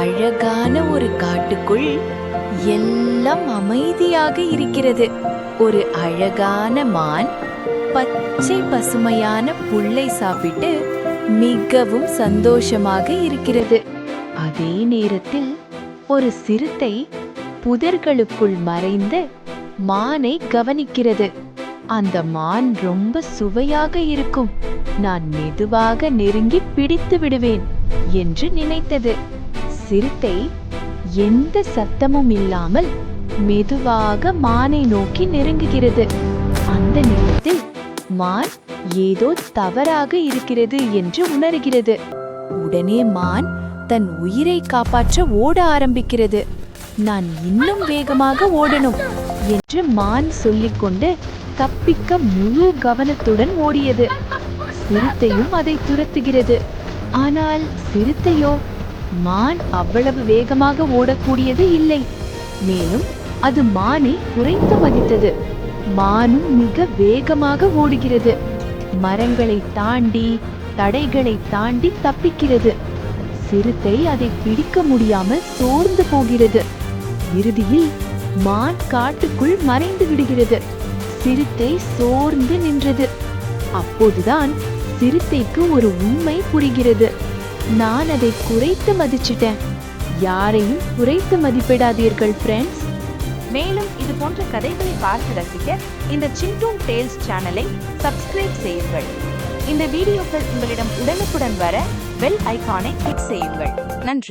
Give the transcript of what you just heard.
அழகான ஒரு காட்டுக்குள் எல்லாம் அமைதியாக இருக்கிறது. ஒரு அழகான மான் பச்சை பசுமையான புல்லை சாப்பிட்டு மிகவும் சந்தோஷமாக இருக்கிறது. அதே நேரத்தில் ஒரு சிறுத்தை புதர்களுக்குள் மறைந்து மானை கவனிக்கிறது. அந்த மான் ரொம்ப சுவையாக இருக்கும், நான் மெதுவாக நெருங்கி பிடித்து விடுவேன் என்று நினைத்தது. சிறுத்தை எந்த சத்தமும் இல்லாமல் மெதுவாக மானை நோக்கி நெருங்குகிறது. அந்த நேரத்தில் மான் ஏதோ தவறாக இருக்கிறது என்று உணர்கிறது. உடனே மான் தன் உயிரை காப்பாற்ற ஓட ஆரம்பிக்கிறது. நான் இன்னும் வேகமாக ஓடணும் என்று மான் சொல்லிக்கொண்டு தப்பிக்க முழு கவனத்துடன் ஓடியது. சிறுத்தையும் அதை துரத்துகிறது. ஆனால் சிறுத்தையோ மான் அவ்வளவு வேகமாக ஓடக்கூடியது இல்லை. மேலும் அது மானை குறைத்து மதித்தது. மானும் மிக வேகமாக ஓடுகிறது. மரங்களை தாண்டி தடைகளை தாண்டி தப்பிக்கிறது. சிறுத்தை அதை பிடிக்க முடியாமல் சோர்ந்து போகிறது. இறுதியில் மான் காட்டுக்குள் மறைந்து விடுகிறது. சிறுத்தை சோர்ந்து நின்றது. அப்போதுதான் சிறுத்தைக்கு ஒரு உண்மை புரிகிறது. நான் அதை குறைத்து மதிச்சிட்டேன். யாரையும் குறைத்து மதிப்பிடாதீர்கள் ஃப்ரெண்ட்ஸ். மேலும் இது போன்ற கதைகளை பார்த்து ரசிக்க இந்த சின்டூன் டேல்ஸ் சேனலை சப்ஸ்கிரைப் செய்யுங்கள். இந்த வீடியோக்கள் உங்களிடம் உடனுக்குடன் வர பெல் ஐகானை கிளிக் செய்யுங்கள். நன்றி.